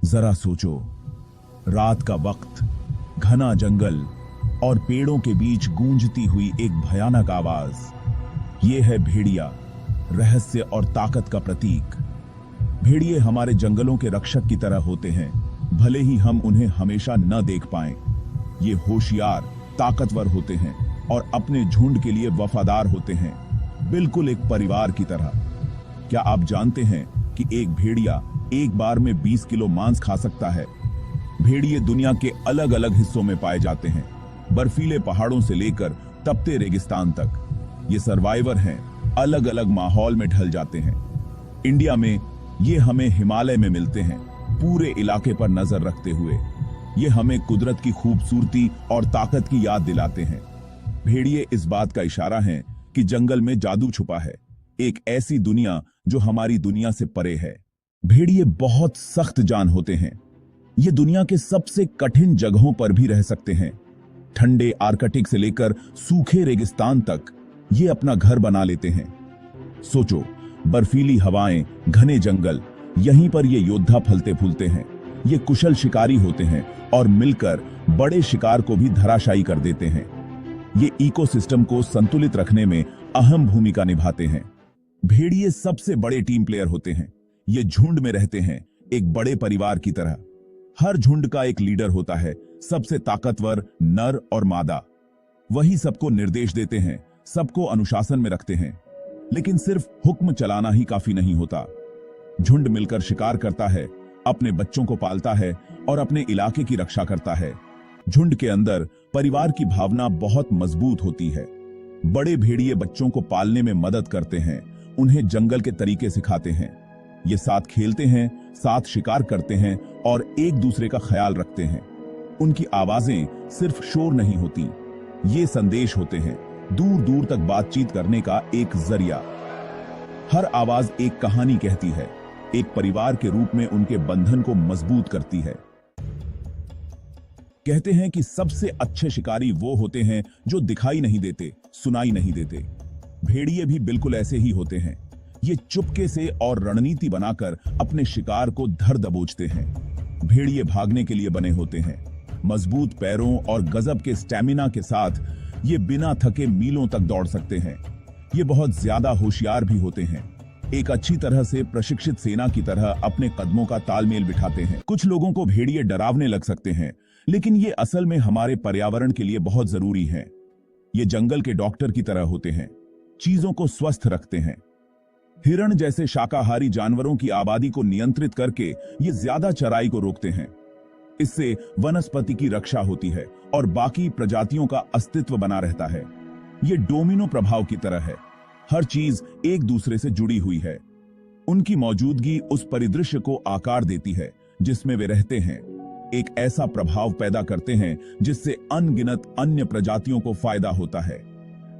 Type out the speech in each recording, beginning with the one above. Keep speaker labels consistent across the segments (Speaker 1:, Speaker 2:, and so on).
Speaker 1: जरा सोचो, रात का वक्त, घना जंगल और पेड़ों के बीच गूंजती हुई एक भयानक आवाज। ये है भेड़िया, रहस्य और ताकत का प्रतीक। भेड़िए हमारे जंगलों के रक्षक की तरह होते हैं, भले ही हम उन्हें हमेशा न देख पाएं। ये होशियार, ताकतवर होते हैं और अपने झुंड के लिए वफादार होते हैं, बिल्कुल एक परिवार की तरह। क्या आप जानते हैं कि एक भेड़िया एक बार में 20 किलो मांस खा सकता है? भेड़िए दुनिया के अलग अलग हिस्सों में पाए जाते हैं, बर्फीले पहाड़ों से लेकर तपते रेगिस्तान तक। ये सर्वाइवर हैं, अलग अलग माहौल में ढल जाते हैं। इंडिया में ये हमें हिमालय में मिलते हैं, पूरे इलाके पर नजर रखते हुए। ये हमें कुदरत की खूबसूरती और ताकत की याद दिलाते हैं। भेड़िए इस बात का इशारा हैं कि जंगल में जादू छुपा है, एक ऐसी दुनिया जो हमारी दुनिया से परे है। भेड़िए बहुत सख्त जान होते हैं। ये दुनिया के सबसे कठिन जगहों पर भी रह सकते हैं। ठंडे आर्कटिक से लेकर सूखे रेगिस्तान तक ये अपना घर बना लेते हैं। सोचो, बर्फीली हवाएं, घने जंगल, यहीं पर ये योद्धा फलते फूलते हैं। ये कुशल शिकारी होते हैं और मिलकर बड़े शिकार को भी धराशायी कर देते हैं। ये इकोसिस्टम को संतुलित रखने में अहम भूमिका निभाते हैं। भेड़िए सबसे बड़े टीम प्लेयर होते हैं। ये झुंड में रहते हैं, एक बड़े परिवार की तरह। हर झुंड का एक लीडर होता है, सबसे ताकतवर नर और मादा। वही सबको निर्देश देते हैं, सबको अनुशासन में रखते हैं। लेकिन सिर्फ हुक्म चलाना ही काफी नहीं होता। झुंड मिलकर शिकार करता है, अपने बच्चों को पालता है और अपने इलाके की रक्षा करता है। झुंड के अंदर परिवार की भावना बहुत मजबूत होती है। बड़े भेड़िए बच्चों को पालने में मदद करते हैं, उन्हें जंगल के तरीके सिखाते हैं। ये साथ खेलते हैं, साथ शिकार करते हैं और एक दूसरे का ख्याल रखते हैं। उनकी आवाजें सिर्फ शोर नहीं होती, ये संदेश होते हैं, दूर दूर तक बातचीत करने का एक जरिया। हर आवाज एक कहानी कहती है, एक परिवार के रूप में उनके बंधन को मजबूत करती है। कहते हैं कि सबसे अच्छे शिकारी वो होते हैं जो दिखाई नहीं देते, सुनाई नहीं देते। भेड़िए भी बिल्कुल ऐसे ही होते हैं। ये चुपके से और रणनीति बनाकर अपने शिकार को धर दबोचते हैं। भेड़िए भागने के लिए बने होते हैं। मजबूत पैरों और गजब के स्टैमिना के साथ ये बिना थके मीलों तक दौड़ सकते हैं। ये बहुत ज्यादा होशियार भी होते हैं, एक अच्छी तरह से प्रशिक्षित सेना की तरह अपने कदमों का तालमेल बिठाते हैं। कुछ लोगों को भेड़िए डरावने लग सकते हैं, लेकिन ये असल में हमारे पर्यावरण के लिए बहुत जरूरी है। ये जंगल के डॉक्टर की तरह होते हैं, चीजों को स्वस्थ रखते हैं। हिरण जैसे शाकाहारी जानवरों की आबादी को नियंत्रित करके ये ज्यादा चराई को रोकते हैं। इससे वनस्पति की रक्षा होती है और बाकी प्रजातियों का अस्तित्व बना रहता है। ये डोमिनो प्रभाव की तरह है, हर चीज एक दूसरे से जुड़ी हुई है। उनकी मौजूदगी उस परिदृश्य को आकार देती है जिसमें वे रहते हैं, एक ऐसा प्रभाव पैदा करते हैं जिससे अनगिनत अन्य प्रजातियों को फायदा होता है।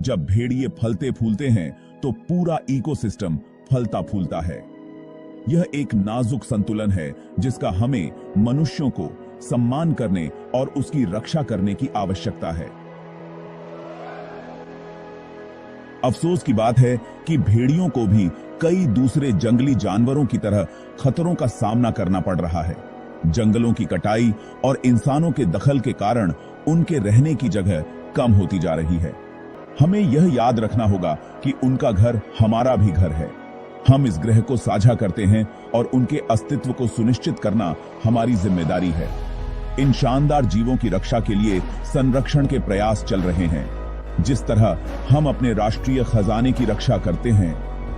Speaker 1: जब भेड़िए फलते फूलते हैं तो पूरा इकोसिस्टम फलता फूलता है। यह एक नाजुक संतुलन है जिसका हमें मनुष्यों को सम्मान करने और उसकी रक्षा करने की आवश्यकता है। अफसोस की बात है कि भेड़ियों को भी कई दूसरे जंगली जानवरों की तरह खतरों का सामना करना पड़ रहा है। जंगलों की कटाई और इंसानों के दखल के कारण उनके रहने की जगह कम होती जा रही है। हमें यह याद रखना होगा कि उनका घर हमारा भी घर है। हम इस ग्रह को साझा करते हैं और उनके अस्तित्व को सुनिश्चित करना हमारी जिम्मेदारी है। इन शानदार जीवों की रक्षा के लिए संरक्षण के प्रयास चल रहे हैं। जिस तरह हम अपने राष्ट्रीय खजाने की रक्षा करते हैं,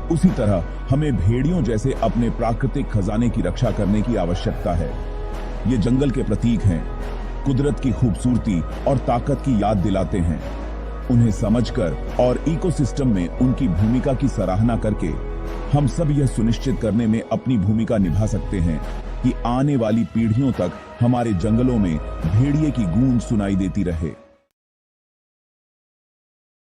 Speaker 1: उसी तरह हमें भेड़ियों जैसे अपने प्राकृतिक खजाने की रक्षा करने की आवश्यकता है। ये जंगल के प्रतीक हैं, कुदरत की खूबसूरती और ताकत की याद दिलाते हैं। उन्हें समझकर और इकोसिस्टम में उनकी भूमिका की सराहना करके हम सब यह सुनिश्चित करने में अपनी भूमिका निभा सकते हैं कि आने वाली पीढ़ियों तक हमारे जंगलों में भेड़िए की गूंज सुनाई देती रहे।